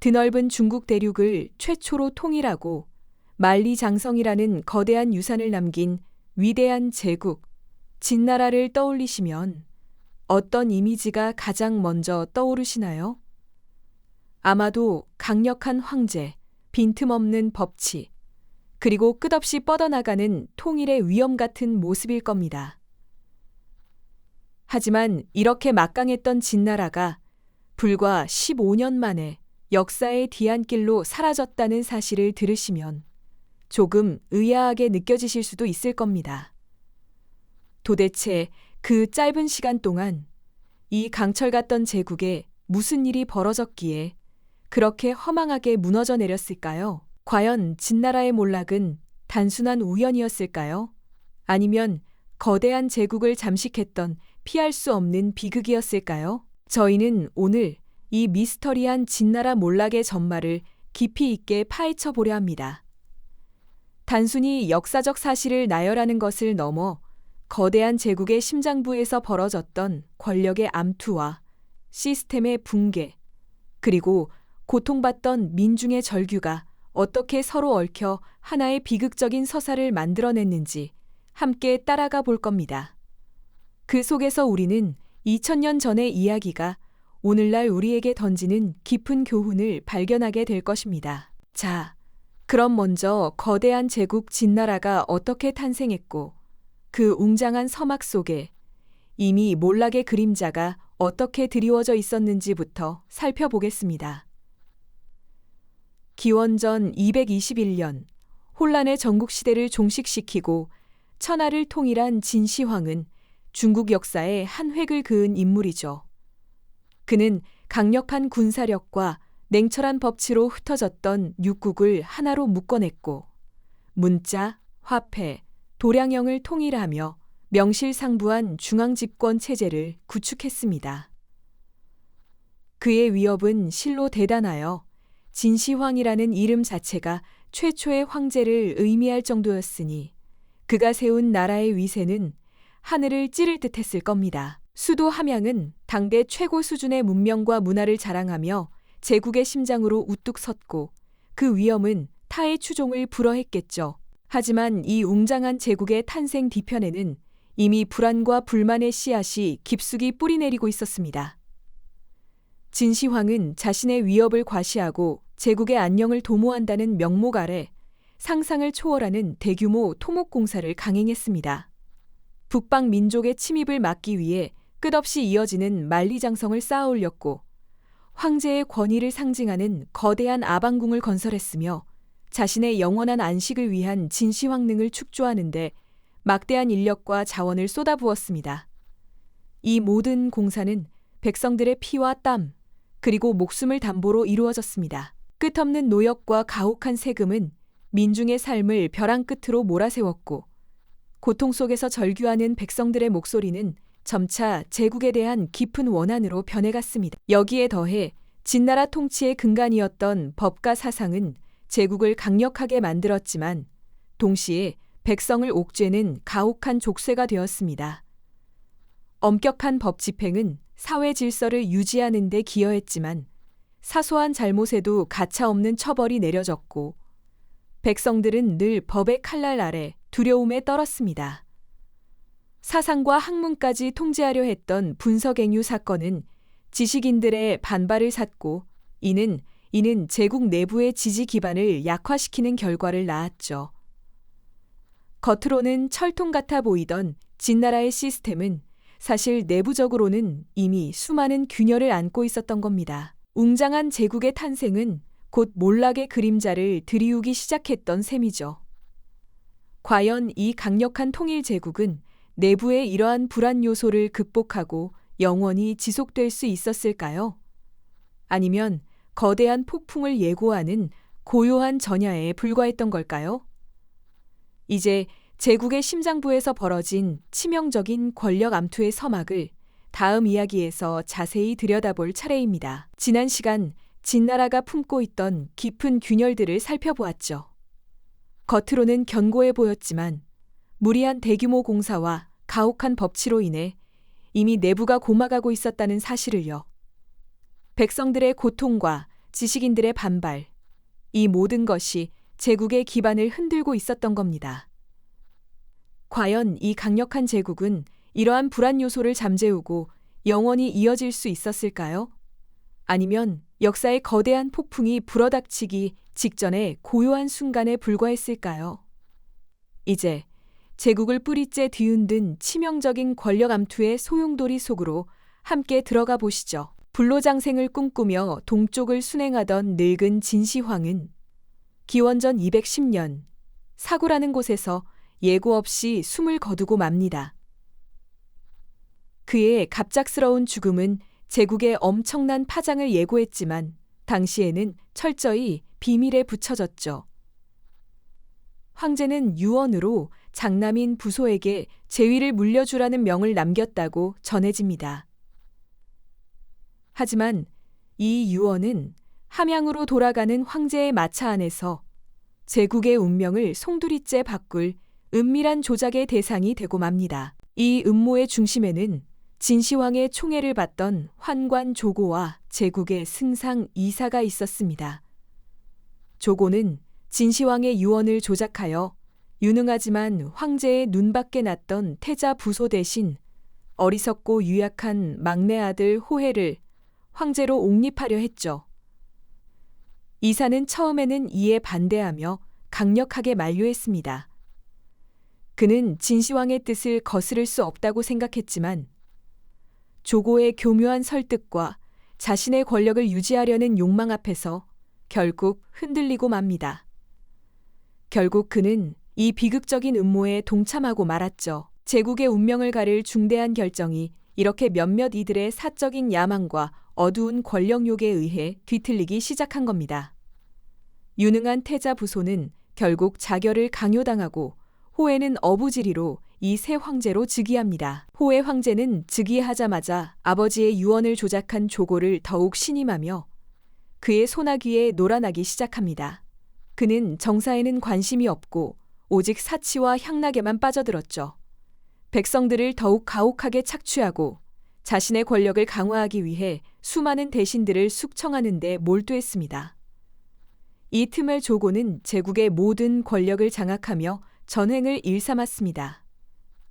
드넓은 중국 대륙을 최초로 통일하고 만리장성이라는 거대한 유산을 남긴 위대한 제국, 진나라를 떠올리시면 어떤 이미지가 가장 먼저 떠오르시나요? 아마도 강력한 황제, 빈틈없는 법치, 그리고 끝없이 뻗어나가는 통일의 위험 같은 모습일 겁니다. 하지만 이렇게 막강했던 진나라가 불과 15년 만에 역사의 뒤안길로 사라졌다는 사실을 들으시면 조금 의아하게 느껴지실 수도 있을 겁니다. 도대체 그 짧은 시간 동안 이 강철 같던 제국에 무슨 일이 벌어졌기에 그렇게 허망하게 무너져 내렸을까요? 과연 진나라의 몰락은 단순한 우연이었을까요? 아니면 거대한 제국을 잠식했던 피할 수 없는 비극이었을까요? 저희는 오늘 이 미스터리한 진나라 몰락의 전말을 깊이 있게 파헤쳐 보려 합니다. 단순히 역사적 사실을 나열하는 것을 넘어 거대한 제국의 심장부에서 벌어졌던 권력의 암투와 시스템의 붕괴, 그리고 고통받던 민중의 절규가 어떻게 서로 얽혀 하나의 비극적인 서사를 만들어냈는지 함께 따라가 볼 겁니다. 그 속에서 우리는 2000년 전의 이야기가 오늘날 우리에게 던지는 깊은 교훈을 발견하게 될 것입니다. 자, 그럼 먼저 거대한 제국 진나라가 어떻게 탄생했고 그 웅장한 서막 속에 이미 몰락의 그림자가 어떻게 드리워져 있었는지부터 살펴보겠습니다. 기원전 221년 혼란의 전국시대를 종식시키고 천하를 통일한 진시황은 중국 역사에 한 획을 그은 인물이죠. 그는 강력한 군사력과 냉철한 법치로 흩어졌던 육국을 하나로 묶어냈고 문자, 화폐, 도량형을 통일하며 명실상부한 중앙집권 체제를 구축했습니다. 그의 위협은 실로 대단하여 진시황이라는 이름 자체가 최초의 황제를 의미할 정도였으니 그가 세운 나라의 위세는 하늘을 찌를 듯했을 겁니다. 수도 함양은 당대 최고 수준의 문명과 문화를 자랑하며 제국의 심장으로 우뚝 섰고 그 위엄은 타의 추종을 불허했겠죠. 하지만 이 웅장한 제국의 탄생 뒤편에는 이미 불안과 불만의 씨앗이 깊숙이 뿌리내리고 있었습니다. 진시황은 자신의 위협을 과시하고 제국의 안녕을 도모한다는 명목 아래 상상을 초월하는 대규모 토목공사를 강행했습니다. 북방 민족의 침입을 막기 위해 끝없이 이어지는 만리장성을 쌓아 올렸고 황제의 권위를 상징하는 거대한 아방궁을 건설했으며 자신의 영원한 안식을 위한 진시황릉을 축조하는 데 막대한 인력과 자원을 쏟아부었습니다. 이 모든 공사는 백성들의 피와 땀, 그리고 목숨을 담보로 이루어졌습니다. 끝없는 노역과 가혹한 세금은 민중의 삶을 벼랑 끝으로 몰아세웠고 고통 속에서 절규하는 백성들의 목소리는 점차 제국에 대한 깊은 원한으로 변해갔습니다. 여기에 더해 진나라 통치의 근간이었던 법과 사상은 제국을 강력하게 만들었지만 동시에 백성을 옥죄는 가혹한 족쇄가 되었습니다. 엄격한 법 집행은 사회 질서를 유지하는 데 기여했지만 사소한 잘못에도 가차없는 처벌이 내려졌고 백성들은 늘 법의 칼날 아래 두려움에 떨었습니다. 사상과 학문까지 통제하려 했던 분서갱유 사건은 지식인들의 반발을 샀고 이는 제국 내부의 지지 기반을 약화시키는 결과를 낳았죠. 겉으로는 철통 같아 보이던 진나라의 시스템은 사실 내부적으로는 이미 수많은 균열을 안고 있었던 겁니다. 웅장한 제국의 탄생은 곧 몰락의 그림자를 드리우기 시작했던 셈이죠. 과연 이 강력한 통일 제국은 내부의 이러한 불안 요소를 극복하고 영원히 지속될 수 있었을까요? 아니면 거대한 폭풍을 예고하는 고요한 전야에 불과했던 걸까요? 이제 제국의 심장부에서 벌어진 치명적인 권력 암투의 서막을 다음 이야기에서 자세히 들여다볼 차례입니다. 지난 시간 진나라가 품고 있던 깊은 균열들을 살펴보았죠. 겉으로는 견고해 보였지만 무리한 대규모 공사와 가혹한 법치로 인해 이미 내부가 고막하고 있었다는 사실을요. 백성들의 고통과 지식인들의 반발, 이 모든 것이 제국의 기반을 흔들고 있었던 겁니다. 과연 이 강력한 제국은 이러한 불안 요소를 잠재우고 영원히 이어질 수 있었을까요? 아니면 역사의 거대한 폭풍이 불어닥치기 직전에 고요한 순간에 불과했을까요? 이제 제국을 뿌리째 뒤흔든 치명적인 권력 암투의 소용돌이 속으로 함께 들어가 보시죠. 불로장생을 꿈꾸며 동쪽을 순행하던 늙은 진시황은 기원전 210년 사구라는 곳에서 예고 없이 숨을 거두고 맙니다. 그의 갑작스러운 죽음은 제국의 엄청난 파장을 예고했지만 당시에는 철저히 비밀에 붙여졌죠. 황제는 유언으로 장남인 부소에게 제위를 물려주라는 명을 남겼다고 전해집니다. 하지만 이 유언은 함양으로 돌아가는 황제의 마차 안에서 제국의 운명을 송두리째 바꿀 은밀한 조작의 대상이 되고 맙니다. 이 음모의 중심에는 진시황의 총애를 받던 환관 조고와 제국의 승상 이사가 있었습니다. 조고는 진시황의 유언을 조작하여 유능하지만 황제의 눈밖에 났던 태자 부소 대신 어리석고 유약한 막내 아들 호해를 황제로 옹립하려 했죠. 이사는 처음에는 이에 반대하며 강력하게 만류했습니다. 그는 진시황의 뜻을 거스를 수 없다고 생각했지만 조고의 교묘한 설득과 자신의 권력을 유지하려는 욕망 앞에서 결국 흔들리고 맙니다. 결국 그는 이 비극적인 음모에 동참하고 말았죠. 제국의 운명을 가를 중대한 결정이 이렇게 몇몇 이들의 사적인 야망과 어두운 권력욕에 의해 뒤틀리기 시작한 겁니다. 유능한 태자 부소는 결국 자결을 강요당하고 호해는 어부지리로 이 새 황제로 즉위합니다. 호해 황제는 즉위하자마자 아버지의 유언을 조작한 조고를 더욱 신임하며 그의 소나귀에 놀아나기 시작합니다. 그는 정사에는 관심이 없고 오직 사치와 향락에만 빠져들었죠. 백성들을 더욱 가혹하게 착취하고 자신의 권력을 강화하기 위해 수많은 대신들을 숙청하는 데 몰두했습니다. 이 틈을 조고는 제국의 모든 권력을 장악하며 전횡을 일삼았습니다.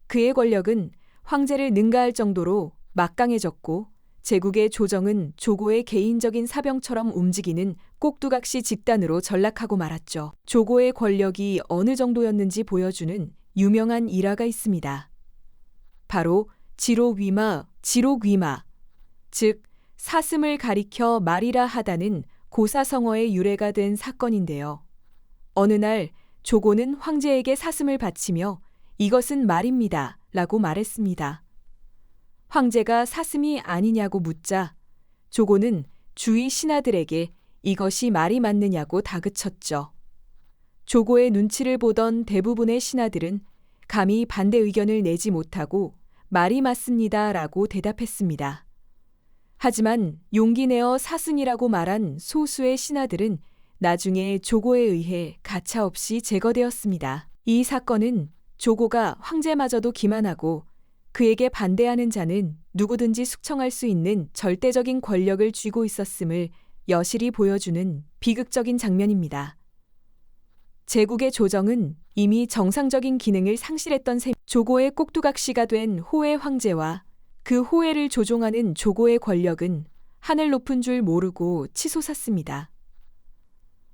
그의 권력은 황제를 능가할 정도로 막강해졌고 제국의 조정은 조고의 개인적인 사병처럼 움직이는 꼭두각시 집단으로 전락하고 말았죠. 조고의 권력이 어느 정도였는지 보여주는 유명한 일화가 있습니다. 바로 지록위마, 즉 사슴을 가리켜 말이라 하다는 고사성어의 유래가 된 사건인데요. 어느 날 조고는 황제에게 사슴을 바치며 이것은 말입니다 라고 말했습니다. 황제가 사슴이 아니냐고 묻자 조고는 주위 신하들에게 이것이 말이 맞느냐고 다그쳤죠. 조고의 눈치를 보던 대부분의 신하들은 감히 반대 의견을 내지 못하고 말이 맞습니다 라고 대답했습니다. 하지만 용기 내어 사슴이라고 말한 소수의 신하들은 나중에 조고에 의해 가차없이 제거되었습니다. 이 사건은 조고가 황제마저도 기만하고 그에게 반대하는 자는 누구든지 숙청할 수 있는 절대적인 권력을 쥐고 있었음을 여실히 보여주는 비극적인 장면입니다. 제국의 조정은 이미 정상적인 기능을 상실했던 셈. 조고의 꼭두각시가 된 호해 황제와 그 호해를 조종하는 조고의 권력은 하늘 높은 줄 모르고 치솟았습니다.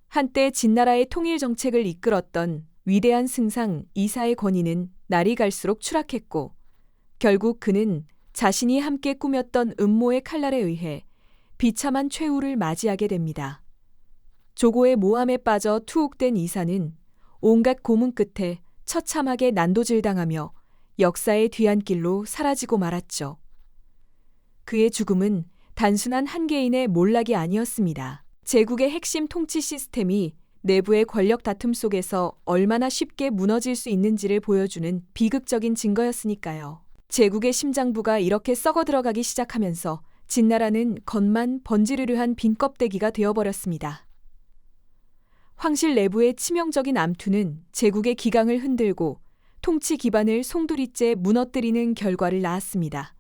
한때 진나라의 통일 정책을 이끌었던 위대한 승상 이사의 권위는 날이 갈수록 추락했고 결국 그는 자신이 함께 꾸몄던 음모의 칼날에 의해 비참한 최후를 맞이하게 됩니다. 조고의 모함에 빠져 투옥된 이사는 온갖 고문 끝에 처참하게 난도질당하며 역사의 뒤안길로 사라지고 말았죠. 그의 죽음은 단순한 한 개인의 몰락이 아니었습니다. 제국의 핵심 통치 시스템이 내부의 권력 다툼 속에서 얼마나 쉽게 무너질 수 있는지를 보여주는 비극적인 증거였으니까요. 제국의 심장부가 이렇게 썩어 들어가기 시작하면서 진나라는 겉만 번지르르한 빈 껍데기가 되어버렸습니다. 황실 내부의 치명적인 암투는 제국의 기강을 흔들고 통치 기반을 송두리째 무너뜨리는 결과를 낳았습니다.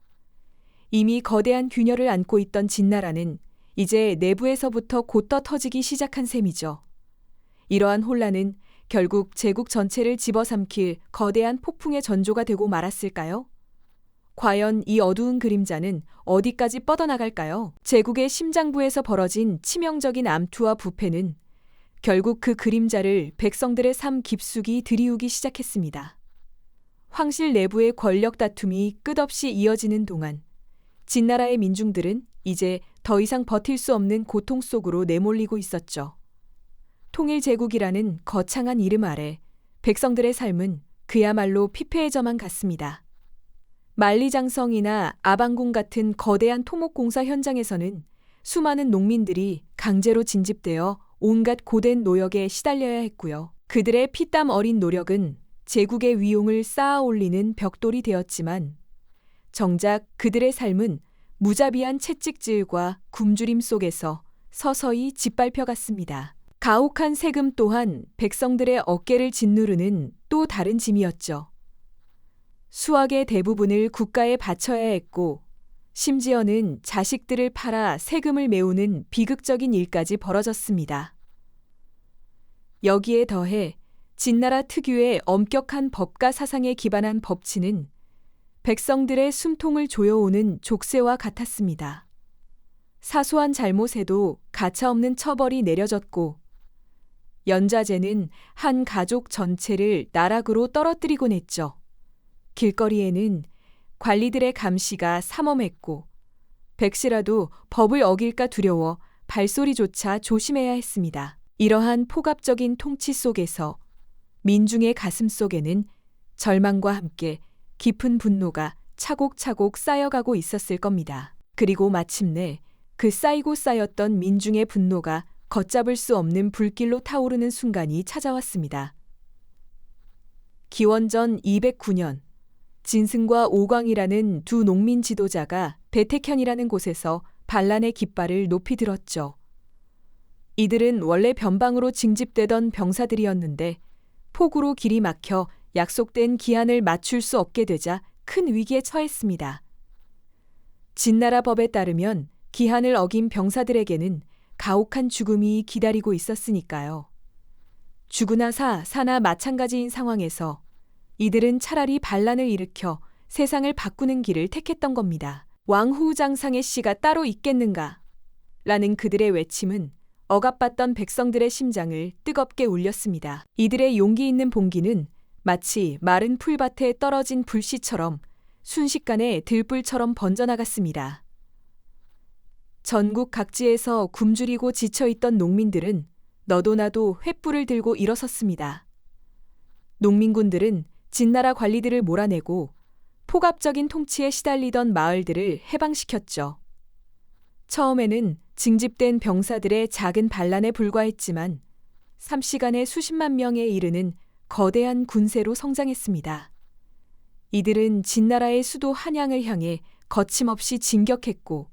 이미 거대한 균열을 안고 있던 진나라는 이제 내부에서부터 곧떠 터지기 시작한 셈이죠. 이러한 혼란은 결국 제국 전체를 집어삼킬 거대한 폭풍의 전조가 되고 말았을까요? 과연 이 어두운 그림자는 어디까지 뻗어나갈까요? 제국의 심장부에서 벌어진 치명적인 암투와 부패는 결국 그 그림자를 백성들의 삶 깊숙이 들이우기 시작했습니다. 황실 내부의 권력 다툼이 끝없이 이어지는 동안 진나라의 민중들은 이제 더 이상 버틸 수 없는 고통 속으로 내몰리고 있었죠. 통일제국이라는 거창한 이름 아래 백성들의 삶은 그야말로 피폐해져만 갔습니다. 만리장성이나 아방궁 같은 거대한 토목공사 현장에서는 수많은 농민들이 강제로 진집되어 온갖 고된 노역에 시달려야 했고요. 그들의 피땀 어린 노력은 제국의 위용을 쌓아 올리는 벽돌이 되었지만 정작 그들의 삶은 무자비한 채찍질과 굶주림 속에서 서서히 짓밟혀갔습니다. 가혹한 세금 또한 백성들의 어깨를 짓누르는 또 다른 짐이었죠. 수확의 대부분을 국가에 바쳐야 했고 심지어는 자식들을 팔아 세금을 메우는 비극적인 일까지 벌어졌습니다. 여기에 더해 진나라 특유의 엄격한 법과 사상에 기반한 법치는 백성들의 숨통을 조여오는 족쇄와 같았습니다. 사소한 잘못에도 가차없는 처벌이 내려졌고 연좌제는 한 가족 전체를 나락으로 떨어뜨리곤 했죠. 길거리에는 관리들의 감시가 삼엄했고 백시라도 법을 어길까 두려워 발소리조차 조심해야 했습니다. 이러한 폭압적인 통치 속에서 민중의 가슴 속에는 절망과 함께 깊은 분노가 차곡차곡 쌓여가고 있었을 겁니다. 그리고 마침내 그 쌓이고 쌓였던 민중의 분노가 걷잡을 수 없는 불길로 타오르는 순간이 찾아왔습니다. 기원전 209년 진승과 오광이라는 두 농민 지도자가 배택현이라는 곳에서 반란의 깃발을 높이 들었죠. 이들은 원래 변방으로 징집되던 병사들이었는데 폭우로 길이 막혀 약속된 기한을 맞출 수 없게 되자 큰 위기에 처했습니다. 진나라 법에 따르면 기한을 어긴 병사들에게는 가혹한 죽음이 기다리고 있었으니까요. 죽으나 사나 마찬가지인 상황에서 이들은 차라리 반란을 일으켜 세상을 바꾸는 길을 택했던 겁니다. 왕후장상의 씨가 따로 있겠는가? 라는 그들의 외침은 억압받던 백성들의 심장을 뜨겁게 울렸습니다. 이들의 용기 있는 봉기는 마치 마른 풀밭에 떨어진 불씨처럼 순식간에 들불처럼 번져나갔습니다. 전국 각지에서 굶주리고 지쳐있던 농민들은 너도 나도 횃불을 들고 일어섰습니다. 농민군들은 진나라 관리들을 몰아내고 폭압적인 통치에 시달리던 마을들을 해방시켰죠. 처음에는 징집된 병사들의 작은 반란에 불과했지만 3시간에 수십만 명에 이르는 거대한 군세로 성장했습니다. 이들은 진나라의 수도 한양을 향해 거침없이 진격했고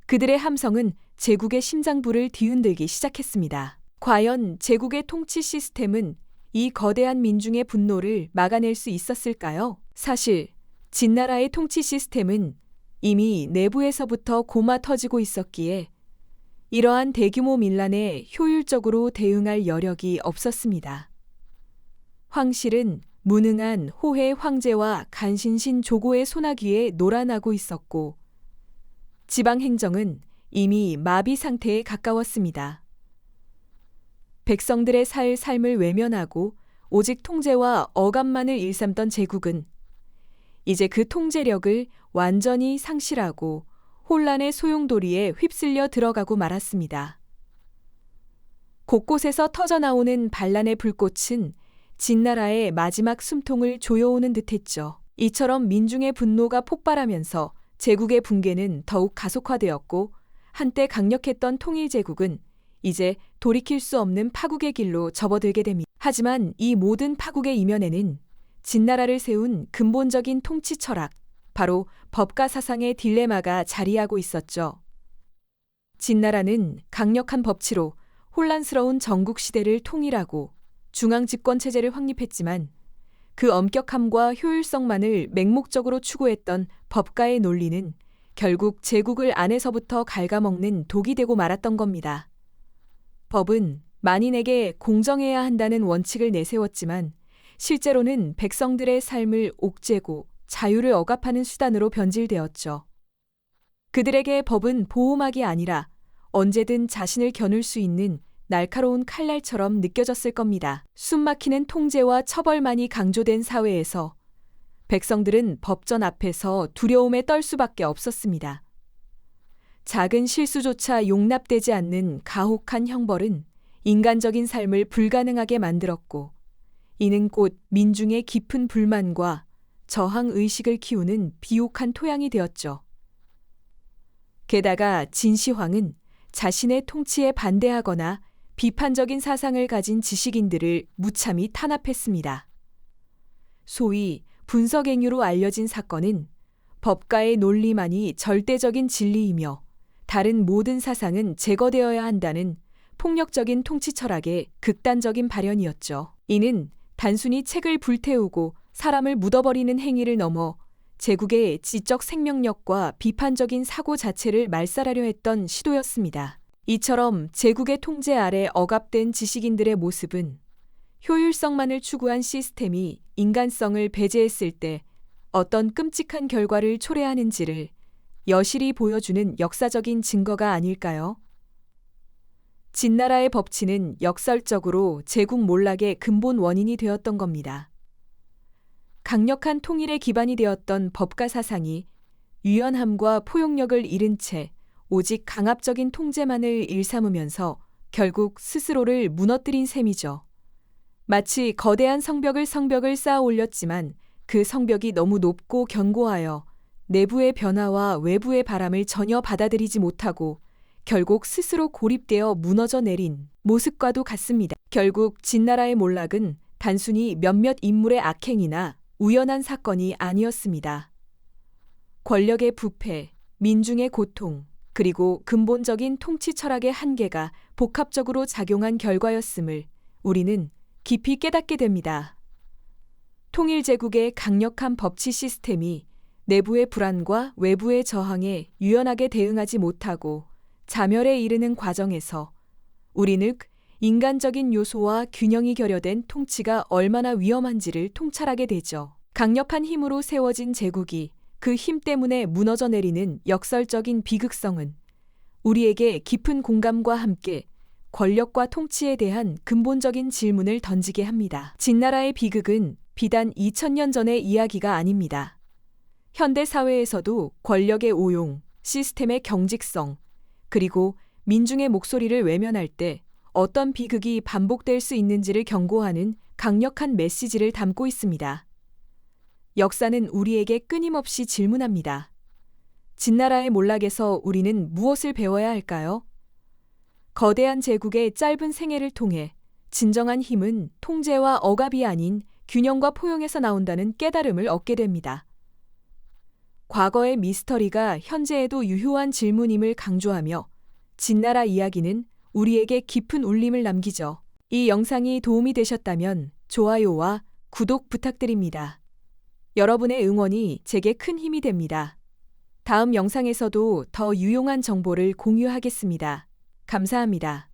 그들의 함성은 제국의 심장부를 뒤흔들기 시작했습니다. 과연 제국의 통치 시스템은 이 거대한 민중의 분노를 막아낼 수 있었을까요? 사실 진나라의 통치 시스템은 이미 내부에서부터 고마 터지고 있었기에 이러한 대규모 민란에 효율적으로 대응할 여력이 없었습니다. 황실은 무능한 호해 황제와 간신신 조고의 손아귀에 놀아나고 있었고 지방행정은 이미 마비 상태에 가까웠습니다. 백성들의 살 삶을 외면하고 오직 통제와 억압만을 일삼던 제국은 이제 그 통제력을 완전히 상실하고 혼란의 소용돌이에 휩쓸려 들어가고 말았습니다. 곳곳에서 터져나오는 반란의 불꽃은 진나라의 마지막 숨통을 조여오는 듯했죠. 이처럼 민중의 분노가 폭발하면서 제국의 붕괴는 더욱 가속화되었고 한때 강력했던 통일제국은 이제 돌이킬 수 없는 파국의 길로 접어들게 됩니다. 하지만 이 모든 파국의 이면에는 진나라를 세운 근본적인 통치 철학, 바로 법과 사상의 딜레마가 자리하고 있었죠. 진나라는 강력한 법치로 혼란스러운 전국 시대를 통일하고 중앙집권체제를 확립했지만 그 엄격함과 효율성만을 맹목적으로 추구했던 법가의 논리는 결국 제국을 안에서부터 갉아먹는 독이 되고 말았던 겁니다. 법은 만인에게 공정해야 한다는 원칙을 내세웠지만 실제로는 백성들의 삶을 옥죄고 자유를 억압하는 수단으로 변질되었죠. 그들에게 법은 보호막이 아니라 언제든 자신을 겨눌 수 있는 날카로운 칼날처럼 느껴졌을 겁니다. 숨막히는 통제와 처벌만이 강조된 사회에서 백성들은 법전 앞에서 두려움에 떨 수밖에 없었습니다. 작은 실수조차 용납되지 않는 가혹한 형벌은 인간적인 삶을 불가능하게 만들었고, 이는 곧 민중의 깊은 불만과 저항 의식을 키우는 비옥한 토양이 되었죠. 게다가 진시황은 자신의 통치에 반대하거나 비판적인 사상을 가진 지식인들을 무참히 탄압했습니다. 소위 분석행위로 알려진 사건은 법가의 논리만이 절대적인 진리이며 다른 모든 사상은 제거되어야 한다는 폭력적인 통치 철학의 극단적인 발현이었죠. 이는 단순히 책을 불태우고 사람을 묻어버리는 행위를 넘어 제국의 지적 생명력과 비판적인 사고 자체를 말살하려 했던 시도였습니다. 이처럼 제국의 통제 아래 억압된 지식인들의 모습은 효율성만을 추구한 시스템이 인간성을 배제했을 때 어떤 끔찍한 결과를 초래하는지를 여실히 보여주는 역사적인 증거가 아닐까요? 진나라의 법치는 역설적으로 제국 몰락의 근본 원인이 되었던 겁니다. 강력한 통일의 기반이 되었던 법가 사상이 유연함과 포용력을 잃은 채 오직 강압적인 통제만을 일삼으면서 결국 스스로를 무너뜨린 셈이죠. 마치 거대한 성벽을 쌓아 올렸지만 그 성벽이 너무 높고 견고하여 내부의 변화와 외부의 바람을 전혀 받아들이지 못하고 결국 스스로 고립되어 무너져 내린 모습과도 같습니다. 결국 진나라의 몰락은 단순히 몇몇 인물의 악행이나 우연한 사건이 아니었습니다. 권력의 부패, 민중의 고통, 그리고 근본적인 통치 철학의 한계가 복합적으로 작용한 결과였음을 우리는 깊이 깨닫게 됩니다. 통일제국의 강력한 법치 시스템이 내부의 불안과 외부의 저항에 유연하게 대응하지 못하고 자멸에 이르는 과정에서 우리는 인간적인 요소와 균형이 결여된 통치가 얼마나 위험한지를 통찰하게 되죠. 강력한 힘으로 세워진 제국이 그 힘 때문에 무너져 내리는 역설적인 비극성은 우리에게 깊은 공감과 함께 권력과 통치에 대한 근본적인 질문을 던지게 합니다. 진나라의 비극은 비단 2000년 전의 이야기가 아닙니다. 현대 사회에서도 권력의 오용, 시스템의 경직성, 그리고 민중의 목소리를 외면할 때 어떤 비극이 반복될 수 있는지를 경고하는 강력한 메시지를 담고 있습니다. 역사는 우리에게 끊임없이 질문합니다. 진나라의 몰락에서 우리는 무엇을 배워야 할까요? 거대한 제국의 짧은 생애를 통해 진정한 힘은 통제와 억압이 아닌 균형과 포용에서 나온다는 깨달음을 얻게 됩니다. 과거의 미스터리가 현재에도 유효한 질문임을 강조하며 진나라 이야기는 우리에게 깊은 울림을 남기죠. 이 영상이 도움이 되셨다면 좋아요와 구독 부탁드립니다. 여러분의 응원이 제게 큰 힘이 됩니다. 다음 영상에서도 더 유용한 정보를 공유하겠습니다. 감사합니다.